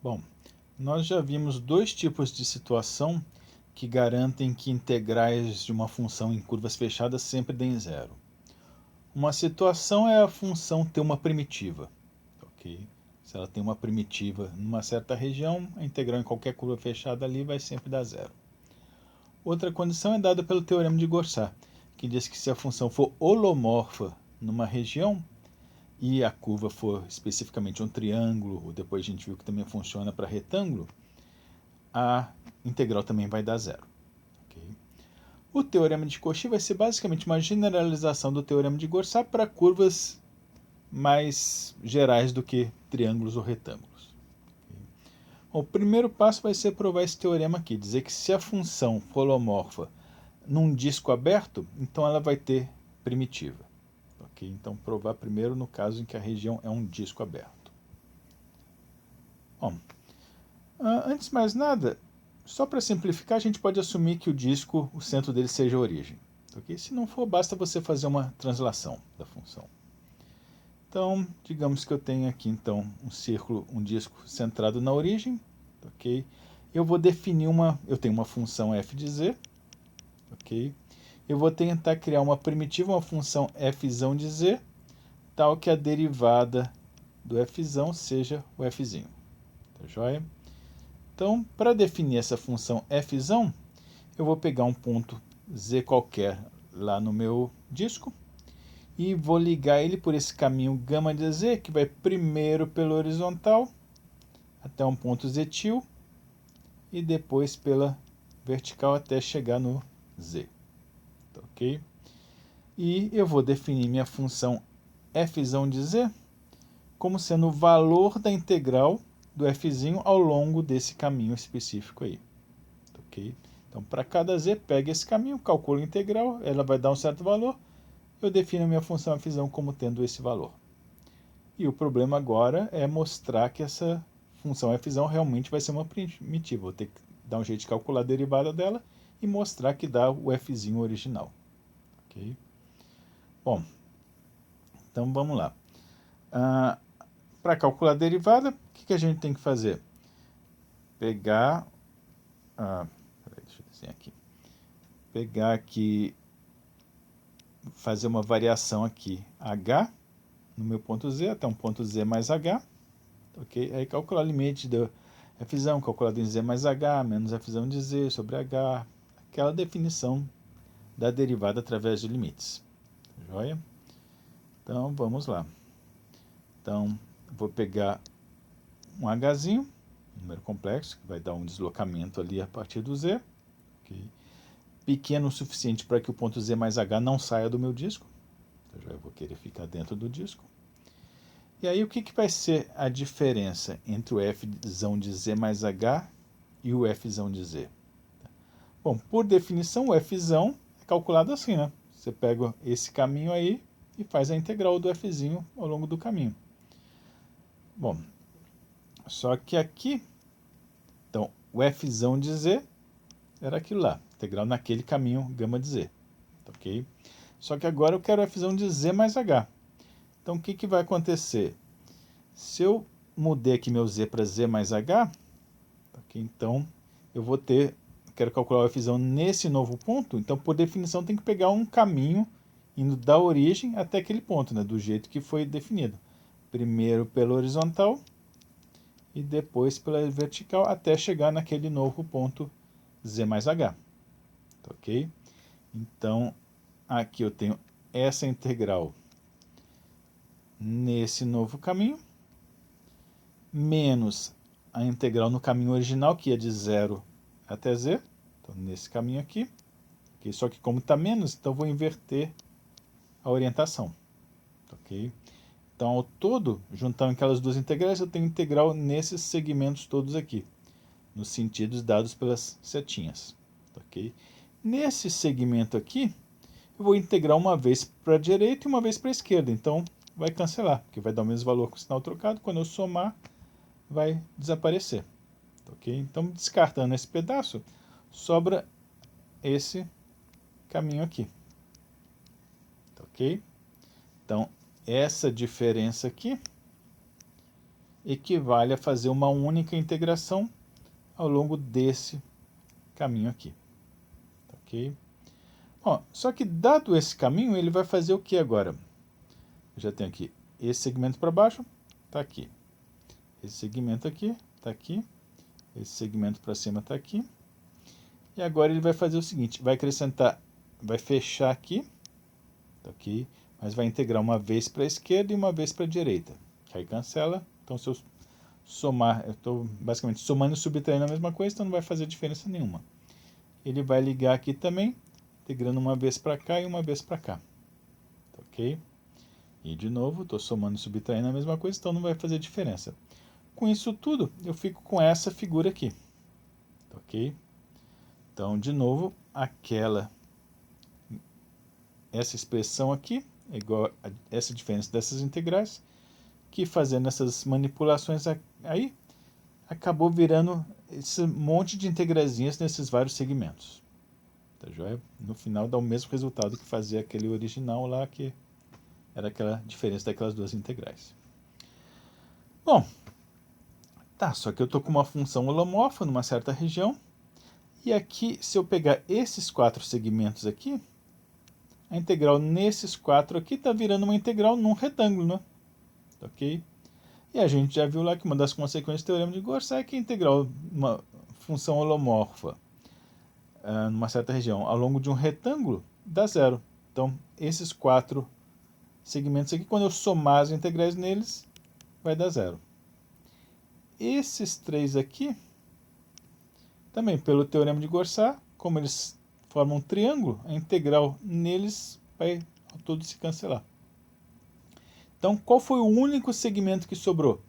Bom, nós já vimos dois tipos de situação que garantem que integrais de uma função em curvas fechadas sempre deem zero. Uma situação é a função ter uma primitiva, ok? Se ela tem uma primitiva numa certa região, a integral em qualquer curva fechada ali vai sempre dar zero. Outra condição é dada pelo teorema de Gaussat, que diz que se a função for holomorfa numa região, e a curva for especificamente um triângulo, ou depois a gente viu que também funciona para retângulo, a integral também vai dar zero. Okay? O teorema de Cauchy vai ser basicamente uma generalização do teorema de Gaussat para curvas mais gerais do que triângulos ou retângulos. Okay? Bom, o primeiro passo vai ser provar esse teorema aqui, dizer que se a função for holomorfa num disco aberto, então ela vai ter primitiva. Okay? Então, provar primeiro no caso em que a região é um disco aberto. Bom, antes de mais nada, só para simplificar, a gente pode assumir que o disco, o centro dele seja a origem. Okay? Se não for, basta você fazer uma translação da função. Então, digamos que eu tenho aqui então um círculo, um disco centrado na origem. Okay? Eu vou definir eu tenho uma função f de z. Okay? Eu vou tentar criar uma primitiva, uma função f de z, tal que a derivada do f seja o f. Tá joia? Então, para definir essa função f, eu vou pegar um ponto z qualquer lá no meu disco e vou ligar ele por esse caminho gama de z, que vai primeiro pela horizontal até um ponto z-til e depois pela vertical até chegar no z. Ok? E eu vou definir minha função f de z como sendo o valor da integral do f ao longo desse caminho específico aí. Ok? Então, para cada z, pega esse caminho, calculo a integral, ela vai dar um certo valor, eu defino a minha função f como tendo esse valor. E o problema agora é mostrar que essa função f realmente vai ser uma primitiva. Vou ter que dar um jeito de calcular a derivada dela e mostrar que dá o f original. Ok? Bom, então vamos lá. Para calcular a derivada, o que a gente tem que fazer? Pegar... deixa eu desenhar aqui. Pegar aqui, fazer uma variação aqui, h, no meu ponto z, até um ponto z mais h. Ok? Aí calcular o limite do f, calculado em z mais h, menos f de z sobre h. Aquela definição da derivada através de limites. Joia? Então, vamos lá. Então, vou pegar um hzinho, um número complexo, que vai dar um deslocamento ali a partir do z. Okay? Pequeno o suficiente para que o ponto z mais h não saia do meu disco. Então, já vou querer ficar dentro do disco. E aí, o que vai ser a diferença entre o f de z mais h e o f de z? Bom, por definição, o f é calculado assim, né? Você pega esse caminho aí e faz a integral do f ao longo do caminho. Bom, só que aqui, então, o f de z era aquilo lá, integral naquele caminho gama de z, ok? Só que agora eu quero f de z mais h. Então, o que vai acontecer? Se eu mudei aqui meu z para z mais h, okay, então eu vou ter, quero calcular o f nesse novo ponto, então por definição tem que pegar um caminho indo da origem até aquele ponto, né, do jeito que foi definido. Primeiro pela horizontal e depois pela vertical até chegar naquele novo ponto z mais h. Ok? Então, aqui eu tenho essa integral nesse novo caminho, menos a integral no caminho original, que ia de 0 até z, então nesse caminho aqui. Okay? Só que como está menos, então vou inverter a orientação. Ok? Então, ao todo, juntando aquelas duas integrais, eu tenho integral nesses segmentos todos aqui, nos sentidos dados pelas setinhas. Ok? Nesse segmento aqui, eu vou integrar uma vez para a direita e uma vez para a esquerda. Então, vai cancelar, porque vai dar o mesmo valor com o sinal trocado. Quando eu somar, vai desaparecer. Ok? Então, descartando esse pedaço, sobra esse caminho aqui. Ok? Então, essa diferença aqui equivale a fazer uma única integração ao longo desse caminho aqui. Ok? Ó, só que dado esse caminho, ele vai fazer o que agora? Eu já tenho aqui esse segmento para baixo, está aqui. Esse segmento aqui, está aqui. Esse segmento para cima está aqui. E agora ele vai fazer o seguinte, vai acrescentar, vai fechar aqui, ok? Mas vai integrar uma vez para a esquerda e uma vez para a direita. Aí cancela. Então se eu somar, eu estou basicamente somando e subtraindo a mesma coisa, então não vai fazer diferença nenhuma. Ele vai ligar aqui também, integrando uma vez para cá e uma vez para cá. Ok? E de novo, estou somando e subtraindo a mesma coisa, então não vai fazer diferença. Com isso tudo, eu fico com essa figura aqui. Ok? Então, de novo, essa expressão aqui é igual a essa diferença dessas integrais, que fazendo essas manipulações aí, acabou virando esse monte de integrazinhas nesses vários segmentos. Tá joia? No final dá o mesmo resultado que fazia aquele original lá, que era aquela diferença daquelas duas integrais. Bom, tá, só que eu estou com uma função holomorfa numa certa região, e aqui, se eu pegar esses 4 segmentos aqui, a integral nesses 4 aqui está virando uma integral num retângulo, né? Ok? E a gente já viu lá que uma das consequências do teorema de Gauss é que a integral de uma função holomorfa numa certa região ao longo de um retângulo dá zero. Então, esses 4 segmentos aqui, quando eu somar as integrais neles, vai dar zero. Esses 3 aqui, também pelo teorema de Gauss, como eles formam um triângulo, a integral neles vai todo se cancelar. Então, qual foi o único segmento que sobrou?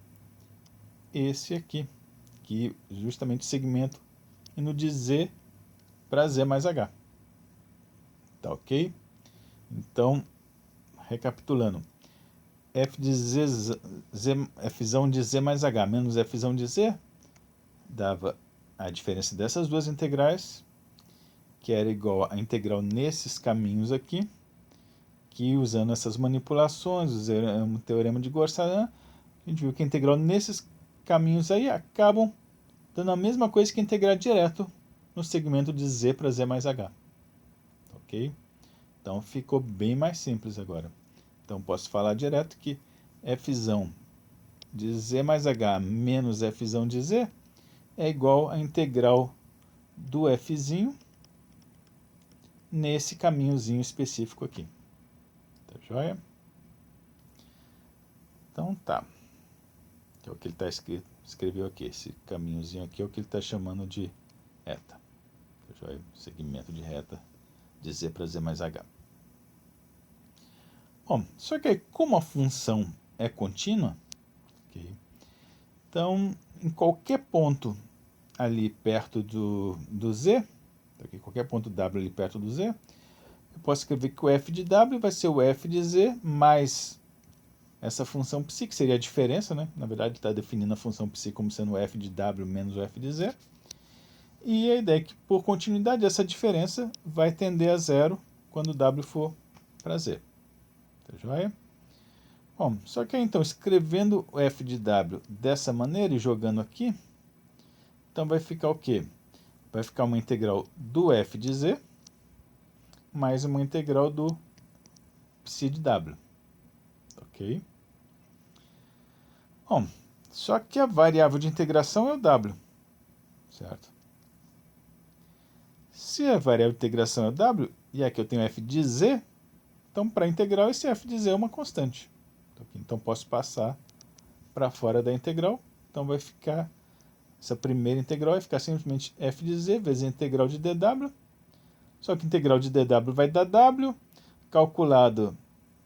Esse aqui, que é justamente o segmento indo de Z para Z mais H. Tá ok? Então, recapitulando. F de Z, Fzão de Z mais H menos Fzão de Z dava a diferença dessas duas integrais, que era igual à integral nesses caminhos aqui, que usando essas manipulações, usando o teorema de Gauss, a gente viu que a integral nesses caminhos aí acabam dando a mesma coisa que integrar direto no segmento de Z para Z mais H. Ok? Então ficou bem mais simples agora. Então posso falar direto que Fzão de Z mais H menos Fzão de Z é igual à integral do Fzinho nesse caminhozinho específico aqui. Tá joia? Então tá. Que é o que ele escreveu aqui. Esse caminhozinho aqui é o que ele está chamando de reta. Tá joia? Segmento de reta de Z para Z mais H. Bom, só que como a função é contínua, okay, então em qualquer ponto ali perto do Z, aqui, qualquer ponto W ali perto do Z, eu posso escrever que o f de W vai ser o f de Z mais essa função psi, que seria a diferença, né? Na verdade, está definindo a função psi como sendo o f de W menos o f de Z. E a ideia é que, por continuidade, essa diferença vai tender a zero quando W for para Z. Tá joia? Bom, só que aí, então, escrevendo o f de W dessa maneira e jogando aqui, então vai ficar o quê? Vai ficar uma integral do f de Z mais uma integral do psi de W. Ok? Bom, só que a variável de integração é o W, certo? Se a variável de integração é o W, e aqui eu tenho f de Z, então para integral esse f de Z é uma constante. Então posso passar para fora da integral, então vai ficar, essa primeira integral vai ficar simplesmente f de Z vezes a integral de dw, só que a integral de dw vai dar w, calculado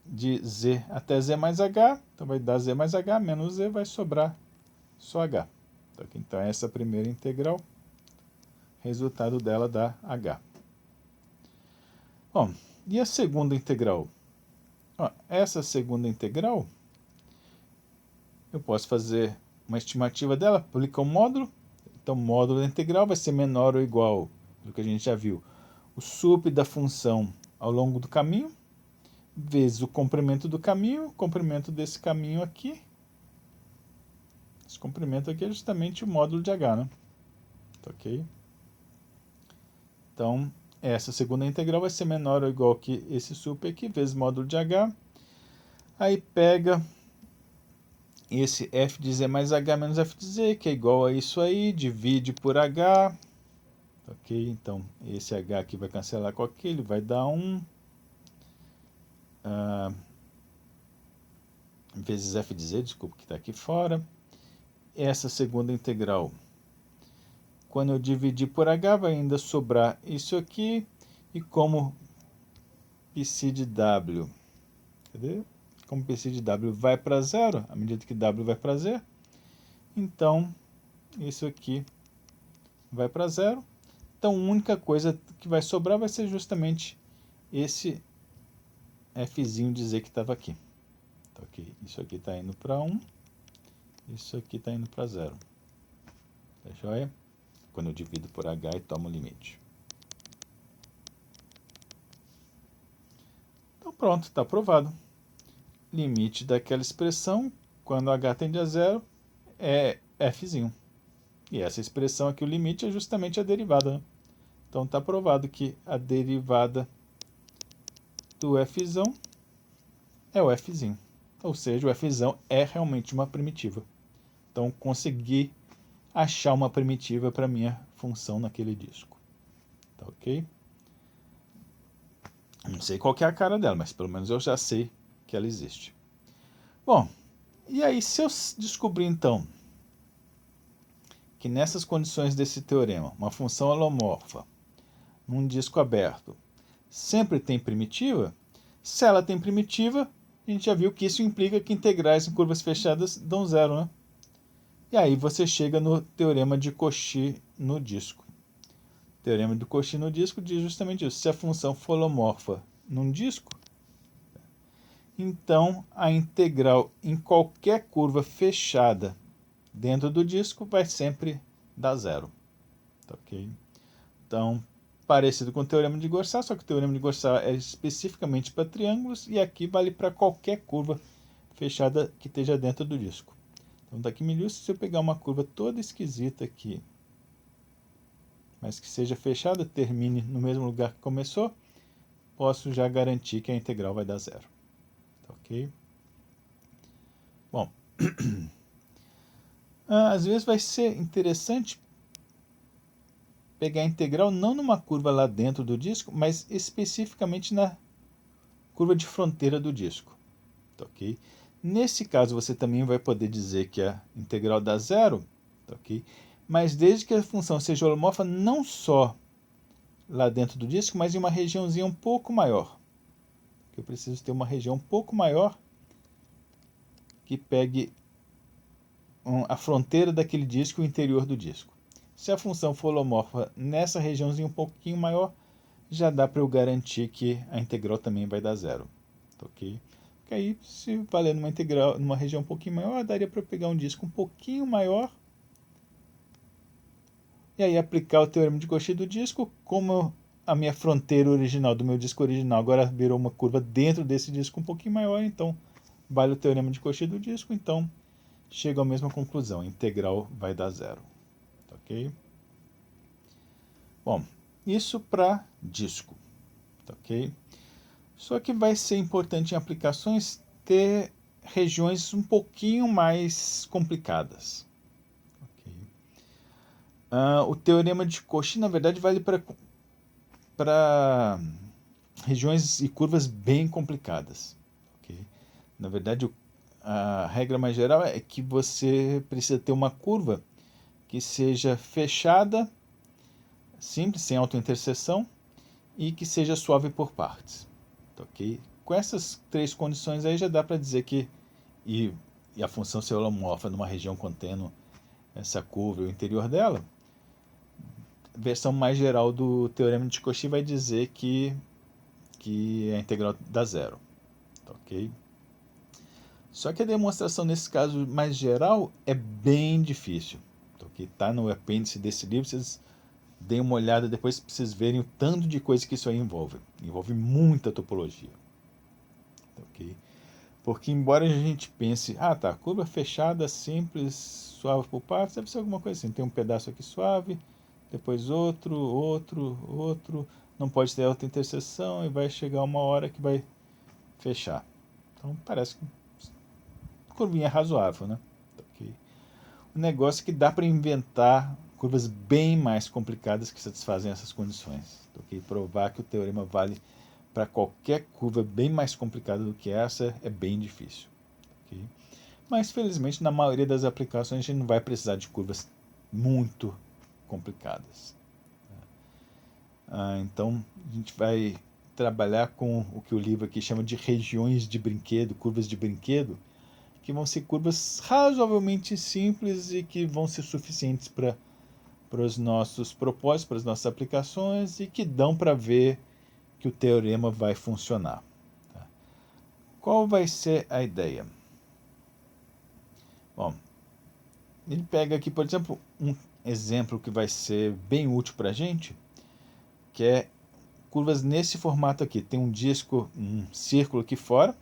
de Z até Z mais H, então vai dar Z mais H menos Z, vai sobrar só H. Então essa primeira integral, resultado dela dá H. Bom, e a segunda integral? Ó, essa segunda integral, eu posso fazer uma estimativa dela, aplicar um módulo, então o módulo da integral vai ser menor ou igual, do que a gente já viu, o sup da função ao longo do caminho, vezes o comprimento do caminho, o comprimento desse caminho aqui, Esse comprimento aqui é justamente o módulo de H, né? Tá ok? Então, essa segunda integral vai ser menor ou igual que esse super aqui, vezes módulo de H. Aí pega esse f de z mais h menos f de z, que é igual a isso aí, divide por h. Ok? Então, esse h aqui vai cancelar com aquele, vai dar 1. Vezes f de z, desculpa, que está aqui fora. Essa segunda integral, quando eu dividir por h, vai ainda sobrar isso aqui. E como psi de w, cadê? Como psi de w vai para zero, à medida que w vai para z, então isso aqui vai para zero. Então a única coisa que vai sobrar vai ser justamente esse fzinho de z que estava aqui. Tá, okay? Isso aqui está indo para 1, isso aqui está indo para zero. Tá joia? Quando eu divido por h e tomo o limite. Então pronto, está aprovado. Limite daquela expressão, quando h tende a zero, é fzinho. E essa expressão aqui, o limite, é justamente a derivada. Né? Então está provado que a derivada do fzão é o fzinho. Ou seja, o fzão é realmente uma primitiva. Então consegui achar uma primitiva para minha função naquele disco. Tá ok? Não sei qual que é a cara dela, mas pelo menos eu já sei que ela existe. Bom, e aí se eu descobrir então que nessas condições desse teorema, uma função holomorfa num disco aberto sempre tem primitiva, se ela tem primitiva, a gente já viu que isso implica que integrais em curvas fechadas dão zero, né? E aí você chega no teorema de Cauchy no disco. O teorema de Cauchy no disco diz justamente isso. Se a função for holomorfa num disco, então a integral em qualquer curva fechada dentro do disco vai sempre dar zero. Tá ok? Então, parecido com o teorema de Gauss, só que o teorema de Gauss é especificamente para triângulos e aqui vale para qualquer curva fechada que esteja dentro do disco. Então, daqui me ilustra, se eu pegar uma curva toda esquisita aqui, mas que seja fechada, termine no mesmo lugar que começou, posso já garantir que a integral vai dar zero. Tá ok? Bom, às vezes vai ser interessante pegar a integral não numa curva lá dentro do disco, mas especificamente na curva de fronteira do disco. Tá ok? Nesse caso, você também vai poder dizer que a integral dá zero, tá ok? Mas desde que a função seja holomorfa não só lá dentro do disco, mas em uma regiãozinha um pouco maior. Eu preciso ter uma região um pouco maior que pegue a fronteira daquele disco e o interior do disco. Se a função for holomorfa nessa regiãozinha um pouquinho maior, já dá para eu garantir que a integral também vai dar zero. Tá ok? Porque aí, se valer numa integral, numa região um pouquinho maior, daria para eu pegar um disco um pouquinho maior e aí aplicar o teorema de Cauchy do disco, como a minha fronteira original do meu disco original agora virou uma curva dentro desse disco um pouquinho maior, então vale o teorema de Cauchy do disco, então chega à mesma conclusão, a integral vai dar zero. Tá ok? Bom, isso para disco. Tá ok? Só que vai ser importante em aplicações ter regiões um pouquinho mais complicadas. Okay. O teorema de Cauchy, na verdade, vale para regiões e curvas bem complicadas. Okay. Na verdade, a regra mais geral é que você precisa ter uma curva que seja fechada, simples, sem autointerseção, e que seja suave por partes. Ok? Com essas três condições aí já dá para dizer que e a função ser holomorfa numa região contendo essa curva e o interior dela, a versão mais geral do teorema de Cauchy vai dizer que a integral dá zero. Ok? Só que a demonstração nesse caso mais geral é bem difícil. Okay? Tá no apêndice desse livro, vocês deem uma olhada depois para vocês verem o tanto de coisa que isso aí envolve. Envolve muita topologia. Okay? Porque embora a gente pense, ah tá, curva fechada, simples, suave por partes, deve ser alguma coisa assim. Tem um pedaço aqui suave, depois outro, não pode ter alta interseção e vai chegar uma hora que vai fechar. Então parece que curvinha razoável, né? Okay. O negócio é que dá para inventar curvas bem mais complicadas que satisfazem essas condições. Okay? Provar que o teorema vale para qualquer curva bem mais complicada do que essa é bem difícil. Okay? Mas felizmente na maioria das aplicações a gente não vai precisar de curvas muito complicadas. Então a gente vai trabalhar com o que o livro aqui chama de regiões de brinquedo, curvas de brinquedo, que vão ser curvas razoavelmente simples e que vão ser suficientes para os nossos propósitos, para as nossas aplicações e que dão para ver que o teorema vai funcionar. Tá? Qual vai ser a ideia? Bom, ele pega aqui, por exemplo, um exemplo que vai ser bem útil para a gente, que é curvas nesse formato aqui. Tem um disco, um círculo aqui fora,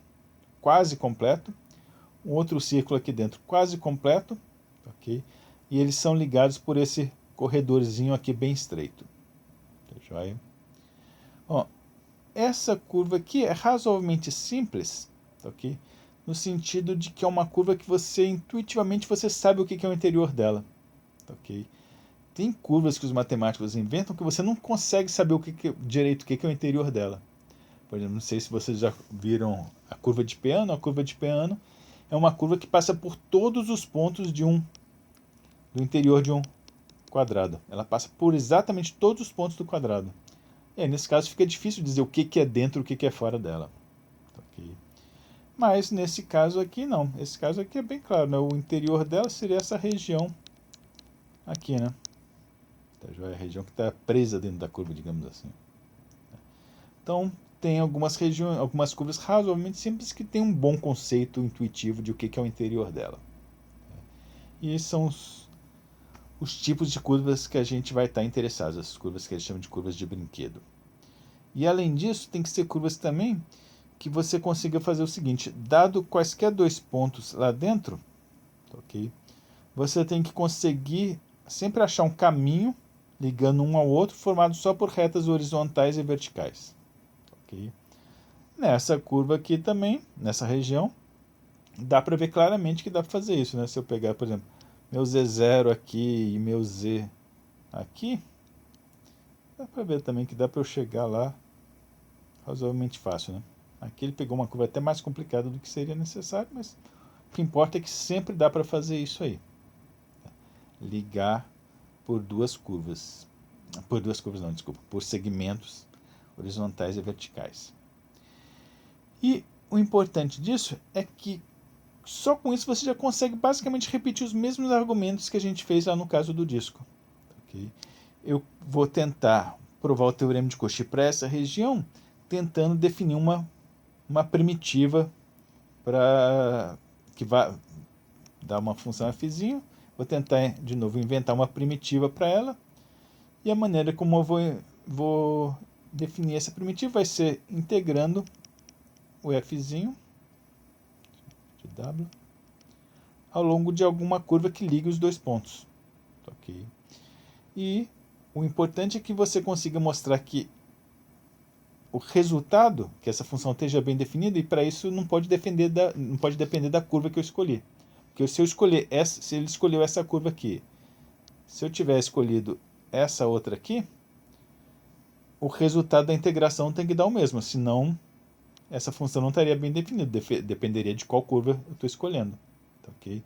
quase completo, um outro círculo aqui dentro, quase completo, ok? E eles são ligados por esse corredorzinho aqui bem estreito. Tá joia? Bom, essa curva aqui é razoavelmente simples, ok? No sentido de que é uma curva que você intuitivamente você sabe o que é o interior dela, ok? Tem curvas que os matemáticos inventam que você não consegue saber direito o que é o interior dela. Por exemplo, não sei se vocês já viram a curva de Peano. A curva de Peano é uma curva que passa por todos os pontos do interior de um quadrado. Ela passa por exatamente todos os pontos do quadrado. E aí, nesse caso fica difícil dizer o que é dentro e o que é fora dela. Okay. Mas nesse caso aqui não. Esse caso aqui é bem claro, né? O interior dela seria essa região aqui, né? É a região que está presa dentro da curva, digamos assim. Então, tem algumas regiões, algumas curvas razoavelmente simples que têm um bom conceito intuitivo de o que é o interior dela. E são os tipos de curvas que a gente vai estar interessado, as curvas que eles chamam de curvas de brinquedo. E além disso, tem que ser curvas também que você consiga fazer o seguinte, dado quaisquer dois pontos lá dentro, ok? Você tem que conseguir sempre achar um caminho ligando um ao outro, formado só por retas horizontais e verticais. Okay? Nessa curva aqui também, nessa região, dá para ver claramente que dá para fazer isso. Né? Se eu pegar, por exemplo, meu Z0 aqui e meu Z aqui, dá para ver também que dá para eu chegar lá razoavelmente fácil. Né? Aqui ele pegou uma curva até mais complicada do que seria necessário, mas o que importa é que sempre dá para fazer isso aí. Ligar por duas curvas. Por duas curvas não, desculpa. Por segmentos horizontais e verticais. E o importante disso é que só com isso você já consegue basicamente repetir os mesmos argumentos que a gente fez lá no caso do disco. Okay? Eu vou tentar provar o teorema de Cauchy para essa região, tentando definir uma primitiva para que vai dar uma função fzinho. Vou tentar de novo inventar uma primitiva para ela. E a maneira como eu vou definir essa primitiva vai ser integrando o fzinho de w ao longo de alguma curva que ligue os dois pontos. Okay? E o importante é que você consiga mostrar que o resultado, que essa função esteja bem definida, e para isso não pode depender da curva que eu escolhi. Porque se eu escolher essa, se ele escolheu essa curva aqui, se eu tiver escolhido essa outra aqui, o resultado da integração tem que dar o mesmo, senão essa função não estaria bem definida, dependeria de qual curva eu estou escolhendo. Okay?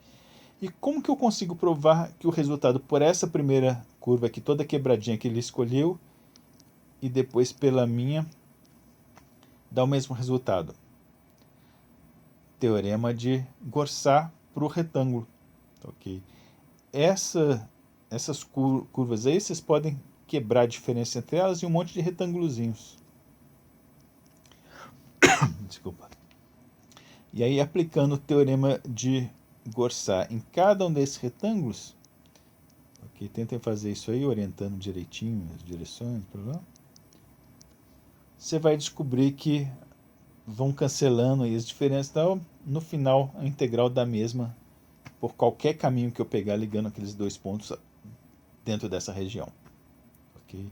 E como que eu consigo provar que o resultado por essa primeira curva aqui, toda quebradinha que ele escolheu, e depois pela minha, dá o mesmo resultado? Teorema de Gorsat para o retângulo. Okay? Essas curvas aí, vocês podem quebrar a diferença entre elas em um monte de retângulozinhos. Desculpa. E aí, aplicando o teorema de Gorsat em cada um desses retângulos, okay, tentem fazer isso aí, orientando direitinho as direções, você vai descobrir que vão cancelando aí as diferenças, então no final a integral dá a mesma por qualquer caminho que eu pegar ligando aqueles dois pontos dentro dessa região. Okay?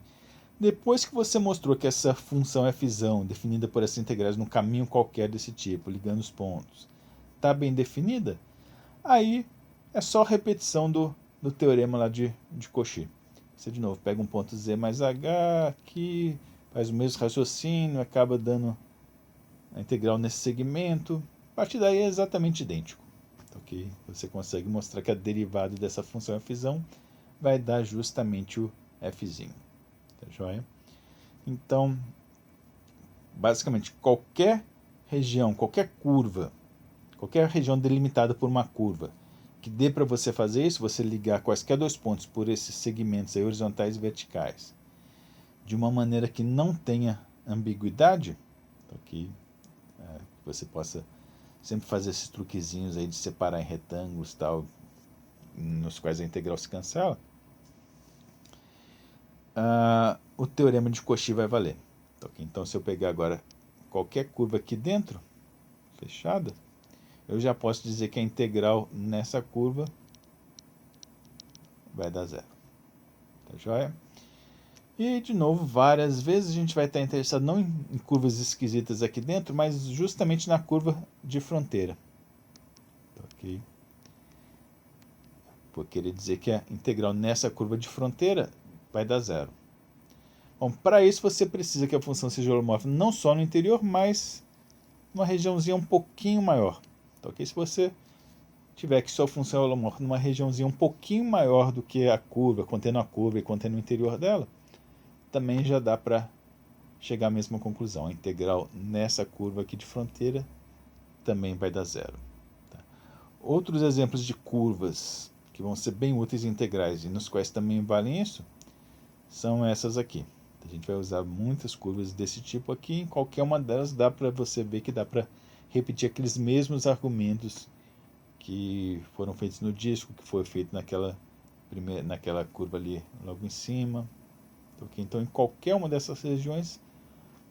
Depois que você mostrou que essa função f, definida por essas integrais num caminho qualquer desse tipo, ligando os pontos, está bem definida, aí é só repetição do teorema lá de Cauchy. Você de novo pega um ponto z mais h aqui, faz o mesmo raciocínio, acaba dando a integral nesse segmento. A partir daí é exatamente idêntico. Okay? Você consegue mostrar que a derivada dessa função f vai dar justamente o f. Tá joia? Então, basicamente, qualquer região, qualquer curva, qualquer região delimitada por uma curva, que dê para você fazer isso, você ligar quaisquer dois pontos por esses segmentos aí, horizontais e verticais, de uma maneira que não tenha ambiguidade, que você possa sempre fazer esses truquezinhos aí de separar em retângulos tal, nos quais a integral se cancela, o teorema de Cauchy vai valer. Então, se eu pegar agora qualquer curva aqui dentro, fechada, eu já posso dizer que a integral nessa curva vai dar zero. Tá joia? E, de novo, várias vezes a gente vai estar interessado não em curvas esquisitas aqui dentro, mas justamente na curva de fronteira. Ok? Vou querer dizer que a integral nessa curva de fronteira vai dar zero. Bom, para isso você precisa que a função seja holomórfica não só no interior, mas numa regiãozinha um pouquinho maior. Ok? Se você tiver que sua função é holomórfica numa regiãozinha um pouquinho maior do que a curva e contendo o interior dela, também já dá para chegar à mesma conclusão. A integral nessa curva aqui de fronteira também vai dar zero. Tá? Outros exemplos de curvas que vão ser bem úteis em integrais e nos quais também valem isso, são essas aqui. A gente vai usar muitas curvas desse tipo aqui, em qualquer uma delas dá para você ver que dá para repetir aqueles mesmos argumentos que foram feitos no disco, que foi feito naquela curva ali logo em cima. Okay? Então, em qualquer uma dessas regiões,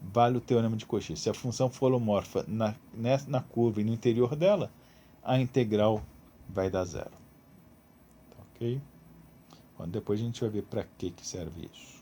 vale o teorema de Cauchy. Se a função for holomorfa na curva e no interior dela, a integral vai dar zero. Ok? Bom, depois a gente vai ver para que serve isso.